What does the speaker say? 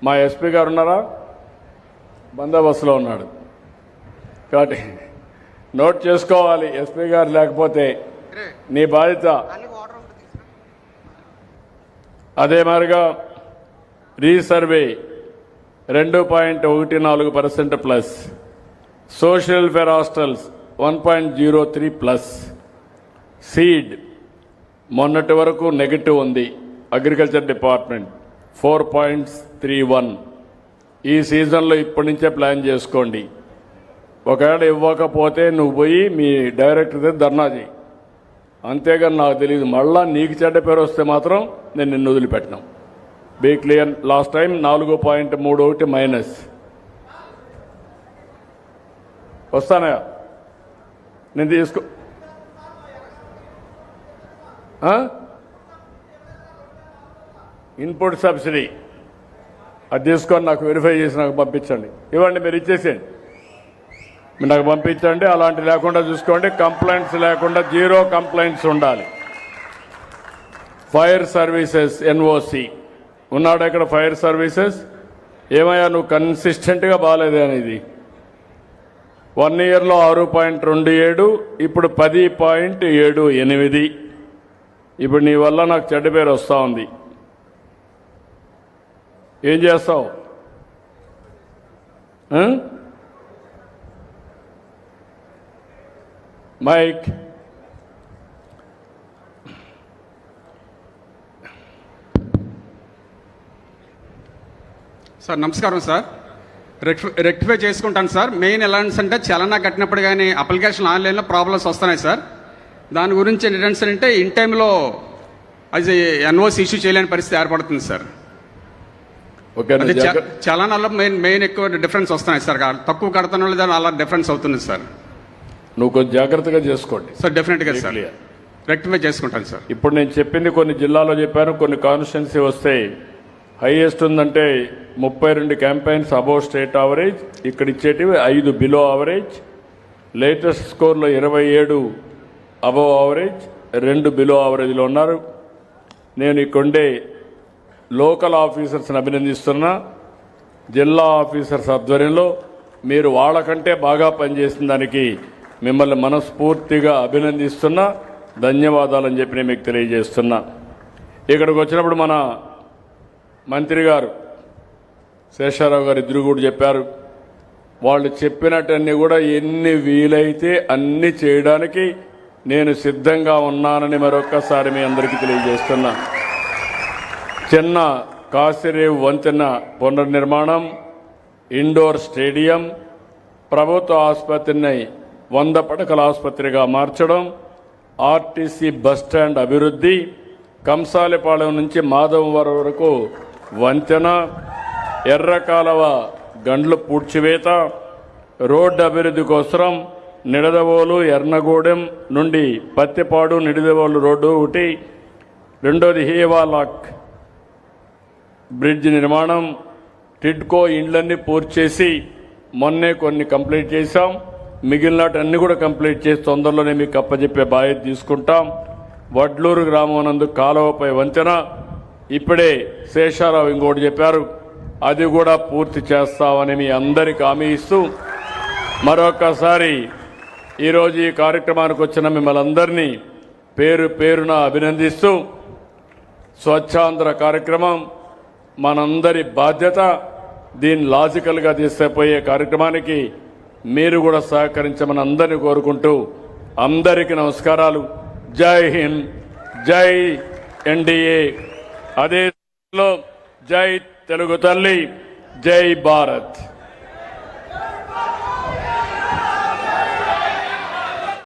మా ఎస్పీ గారు ఉన్నారా? బందోబస్తులో ఉన్నాడు కాబట్టి నోట్ చేసుకోవాలి. ఎస్పీ గారు లేకపోతే నీ బాధ్యత. అదే మాదిరిగా resurvey 2.14% plus, social welfare hostels 1.03 plus, seed మొన్నటి వరకు నెగటివ్ ఉంది. Agriculture department 4.31. ఈ సీజన్లో ఇప్పటి నుంచే ప్లాన్ చేసుకోండి. ఒకవేళ ఇవ్వకపోతే నువ్వు పోయి మీ డైరెక్టర్ దగ్గర ధర్నా చేయి. అంతేగాని నాకు తెలియదు. మళ్ళా నీకు చెడ్డ పేరు వస్తే మాత్రం నేను నిన్ను వదిలిపెట్టినాం. Be clear. Last time 4.31 minus. వస్తానా నేను తీసుకో. ఇన్పుట్ సబ్సిడీ అది తీసుకొని నాకు వెరిఫై చేసి నాకు పంపించండి. ఇవ్వండి, మీరు ఇచ్చేసేయండి, మీరు నాకు పంపించండి. అలాంటి లేకుండా చూసుకోండి. కంప్లైంట్స్ లేకుండా, జీరో కంప్లైంట్స్ ఉండాలి. ఫైర్ సర్వీసెస్ ఎన్ఓసి ఉన్నాడు ఇక్కడ. ఫైర్ సర్వీసెస్ ఏమయ్యా నువ్వు కన్సిస్టెంట్గా బాగాలేదే అనేది. 1 ఇయర్లో 6.27, ఇప్పుడు 10.78. ఇప్పుడు నీ వల్ల నాకు చెడ్డ పేరు వస్తూ ఉంది. ఏం చేస్తావు? మైక్ సార్ నమస్కారం సార్. రెక్టిఫై చేసుకుంటాను సార్. మెయిన్ ఎలాంటి అంటే చలనా కట్టినప్పుడు కానీ అప్లికేషన్ ఆన్లైన్లో ప్రాబ్లమ్స్ వస్తున్నాయి సార్. దాని గురించి ఏంటంటే అంటే ఇన్ టైంలో అది ఎన్ఓసి ఇష్యూ చేయలేని పరిస్థితి ఏర్పడుతుంది సార్. అది చలనాల్లో మెయిన్ ఎక్కువ డిఫరెన్స్ వస్తున్నాయి సార్. తక్కువ కడతాను దాని అలా డిఫరెన్స్ అవుతుంది సార్. నువ్వు కొంచెం జాగ్రత్తగా చేసుకోండి సార్. డెఫినెట్గా సార్ రెక్టిఫై చేసుకుంటాను సార్. ఇప్పుడు నేను చెప్పింది కొన్ని జిల్లాలో చెప్పాను. కొన్ని కాన్స్టిట్యున్సీ వస్తే హైయెస్ట్ ఉందంటే 32 క్యాంపెయిన్స్ అబోవ్ స్టేట్ యావరేజ్. ఇక్కడ ఇచ్చేటివి 5 బిలో యావరేజ్. లేటెస్ట్ స్కోర్లో 27 అబోవ్ యావరేజ్, 2 బిలో యావరేజ్లో ఉన్నారు. నేను ఇక్కడే లోకల్ ఆఫీసర్స్ని అభినందిస్తున్నా. జిల్లా ఆఫీసర్స్ ఆధ్వర్యంలో మీరు వాళ్ళకంటే బాగా పనిచేసిన దానికి మిమ్మల్ని మనస్ఫూర్తిగా అభినందిస్తున్నా. ధన్యవాదాలని చెప్పి నేను మీకు తెలియజేస్తున్నా. ఇక్కడికి వచ్చినప్పుడు మన మంత్రి గారు శేషారావు గారు ఇద్దరు కూడా చెప్పారు. వాళ్ళు చెప్పినట్టన్నీ కూడా ఎన్ని వీలైతే అన్ని చేయడానికి నేను సిద్ధంగా ఉన్నానని మరొక్కసారి మీ అందరికీ తెలియజేస్తున్నా. చిన్న కాసిరేవు వంతెన పునర్నిర్మాణం, ఇండోర్ స్టేడియం, ప్రభుత్వ ఆసుపత్రిని 100 పడకల ఆసుపత్రిగా మార్చడం, ఆర్టీసీ బస్టాండ్ అభివృద్ధి, కంసాలిపాలెం నుంచి మాధవవరం వరకు వంతెన, ఎర్రకాలవ గండ్లు పూడ్చివేత, రోడ్డు అభివృద్ధి కోసం నిడదవోలు ఎర్నగూడెం నుండి పత్తిపాడు నిడదవోలు రోడ్డు ఒకటి, రెండోది హీవాలాక్ బ్రిడ్జ్ నిర్మాణం, టిడ్కో ఇండ్లన్నీ పూర్తి చేసి మొన్నే కొన్ని కంప్లీట్ చేశాం. మిగిలినటన్నీ కూడా కంప్లీట్ చేసి తొందరలోనే మీకు అప్పచెప్పే బాధ్యత తీసుకుంటాం. వడ్లూరు గ్రామం నందు కాలువపై వంతెన ఇప్పుడే శేషారావు ఇంకోటి చెప్పారు, అది కూడా పూర్తి చేస్తామని మీ అందరికీ హామీ ఇస్తూ మరొకసారి ఈరోజు ఈ కార్యక్రమానికి వచ్చిన మిమ్మల్ని అందరినీ పేరు పేరున అభినందిస్తూ, స్వచ్ఛాంధ్ర కార్యక్రమం మనందరి బాధ్యత. దీన్ని లాజికల్గా తీసుకుపోయే కార్యక్రమానికి మీరు కూడా సహకరించమని అందరినీ కోరుకుంటూ అందరికీ నమస్కారాలు. జై హింద్, జై ఎన్డీఏ, అదే జై తెలుగు తల్లి, జై భారత్.